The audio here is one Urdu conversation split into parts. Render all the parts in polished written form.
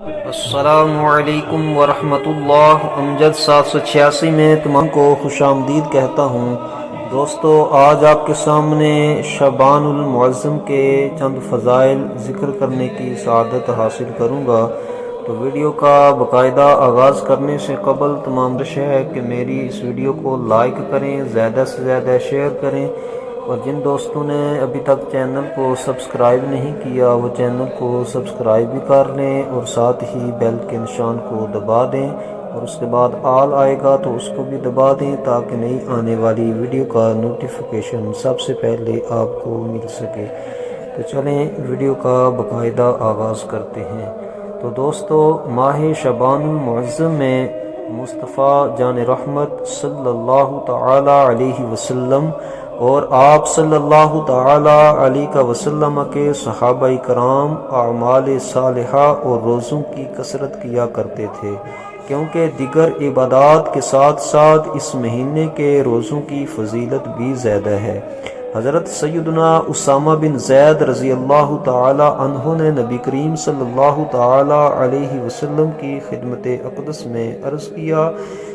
السلام علیکم ورحمۃ اللہ۔ امجد 786 میں تمام کو خوش آمدید کہتا ہوں۔ دوستو، آج آپ کے سامنے شعبان المعظم کے چند فضائل ذکر کرنے کی سعادت حاصل کروں گا۔ تو ویڈیو کا باقاعدہ آغاز کرنے سے قبل تمام درش ہے کہ میری اس ویڈیو کو لائک کریں، زیادہ سے زیادہ شیئر کریں، اور جن دوستوں نے ابھی تک چینل کو سبسکرائب نہیں کیا وہ چینل کو سبسکرائب بھی کر لیں، اور ساتھ ہی بیل کے نشان کو دبا دیں، اور اس کے بعد آل آئے گا تو اس کو بھی دبا دیں تاکہ نئی آنے والی ویڈیو کا نوٹیفیکیشن سب سے پہلے آپ کو مل سکے۔ تو چلیں ویڈیو کا باقاعدہ آغاز کرتے ہیں۔ تو دوستو، ماہ شعبان المعظم میں مصطفیٰ جان رحمت صلی اللہ تعالی علیہ وسلم اور آپ صلی اللہ تعالی علیہ وسلم کے صحابہ کرام اعمال صالحہ اور روزوں کی کثرت کیا کرتے تھے، کیونکہ دیگر عبادات کے ساتھ ساتھ اس مہینے کے روزوں کی فضیلت بھی زیادہ ہے۔ حضرت سیدنا اسامہ بن زید رضی اللہ تعالی عنہ نے نبی کریم صلی اللہ تعالی علیہ وسلم کی خدمت اقدس میں عرض کیا،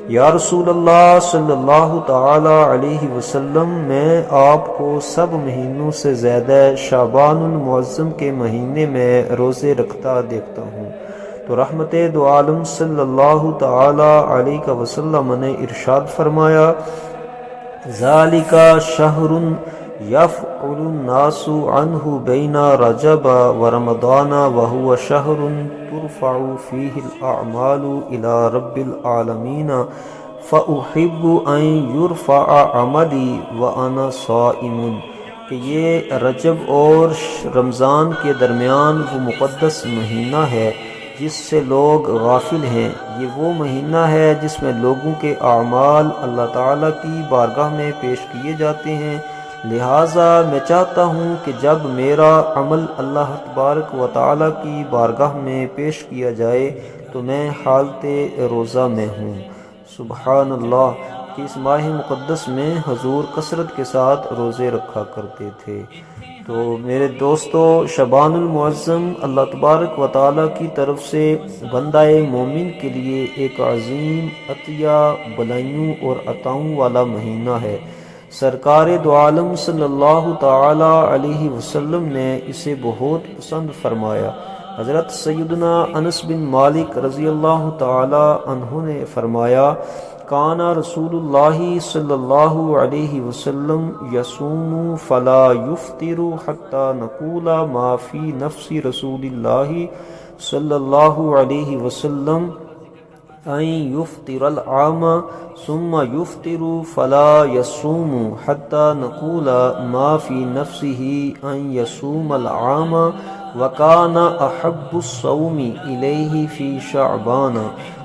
یا رسول اللہ صلی اللہ تعالی علیہ وسلم، میں آپ کو سب مہینوں سے زیادہ شعبان المعظم کے مہینے میں روزے رکھتا دیکھتا ہوں۔ تو رحمت دو عالم صلی اللہ تعالی علیہ وسلم نے ارشاد فرمایا، ذالک شہر یفعل الناس عنہ بین رجب ورمضان وہو شہر ترفع فیہ الاعمال الی رب العالمین فاحب ان یرفع عملی وانا صائم، کہ یہ رجب اور رمضان کے درمیان وہ مقدس مہینہ ہے جس سے لوگ غافل ہیں۔ یہ وہ مہینہ ہے جس میں لوگوں کے اعمال اللہ تعالیٰ کی بارگاہ میں پیش کیے جاتے ہیں، لہٰذا میں چاہتا ہوں کہ جب میرا عمل اللہ تبارک و تعالیٰ کی بارگاہ میں پیش کیا جائے تو میں حالت روزہ میں ہوں۔ سبحان اللہ، کہ اس ماہ مقدس میں حضور کثرت کے ساتھ روزے رکھا کرتے تھے۔ تو میرے دوستو، شعبان المعظم اللہ تبارک و تعالیٰ کی طرف سے بندہ مومن کے لیے ایک عظیم عطیہ، بلائیوں اور عطاؤں والا مہینہ ہے۔ سرکار دو عالم صلی اللہ تعالی علیہ وسلم نے اسے بہت پسند فرمایا۔ حضرت سیدنا انس بن مالک رضی اللہ تعالی عنہ نے فرمایا، کان رسول اللہ صلی اللہ علیہ وسلم یصوم فلا یفطر حتی نقول ما فی نفس رسول اللہ صلی اللہ علیہ وسلم ان یفطر العام ثم یفطر فلا یصوم حتی نقول ما فی نفسه ان یصوم العام وکان احب الصوم الیہ فی شعبان،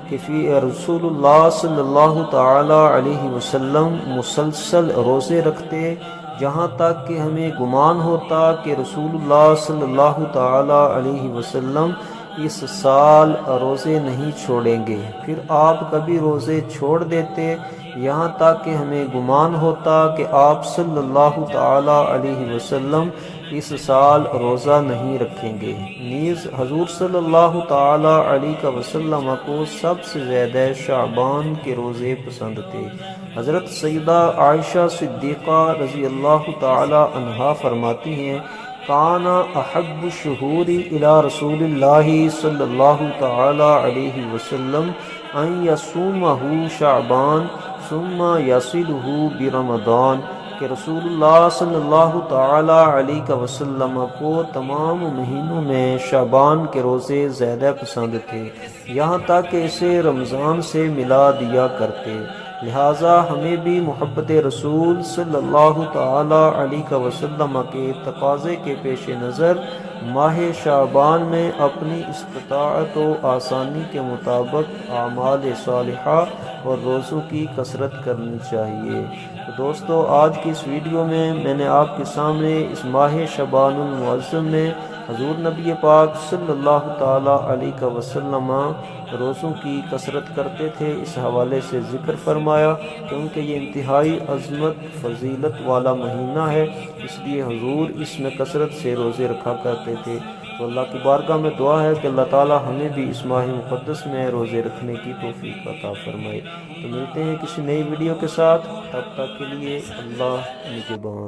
کہ فی رسول اللہ صلی اللہ تعالی علیہ وسلم مسلسل روزے رکھتے جہاں تک کہ ہمیں گمان ہوتا کہ رسول اللہ صلی اللہ تعالی علیہ وسلم اس سال روزے نہیں چھوڑیں گے، پھر آپ کبھی روزے چھوڑ دیتے یہاں تک کہ ہمیں گمان ہوتا کہ آپ صلی اللہ تعالی علیہ وسلم اس سال روزہ نہیں رکھیں گے۔ نیز حضور صلی اللہ تعالی علیہ وسلم کو سب سے زیادہ شعبان کے روزے پسند تھے۔ حضرت سیدہ عائشہ صدیقہ رضی اللہ تعالی عنہا فرماتی ہیں، کان احب الشہور الی رسول اللہ صلی اللہ تعالی علیہ وسلم ان یصومہ شعبان ثم یصلہ برمضان، کہ رسول اللہ صلی اللہ تعالی علیہ وسلم کو تمام مہینوں میں شعبان کے روزے زیادہ پسند تھے، یہاں تک کہ اسے رمضان سے ملا دیا کرتے۔ لہٰذا ہمیں بھی محبت رسول صلی اللہ تعالی علیہ وسلم کے تقاضے کے پیش نظر ماہ شعبان میں اپنی استطاعت و آسانی کے مطابق اعمال صالحہ اور روزوں کی کثرت کرنی چاہیے۔ تو دوستو، آج کی اس ویڈیو میں نے آپ کے سامنے اس ماہ شعبان المعظم میں حضور نبی پاک صلی اللہ تعالی علیہ وسلم روزوں کی کثرت کرتے تھے اس حوالے سے ذکر فرمایا، کیونکہ یہ انتہائی عظمت فضیلت والا مہینہ ہے، اس لیے حضور اس میں کثرت سے روزے رکھا کرتے تھے۔ تو اللہ کی بارگاہ میں دعا ہے کہ اللہ تعالی ہمیں بھی اس ماہ مقدس میں روزے رکھنے کی توفیق عطا فرمائے۔ تو ملتے ہیں کسی نئی ویڈیو کے ساتھ، تب تک کے لیے اللہ نگہبان۔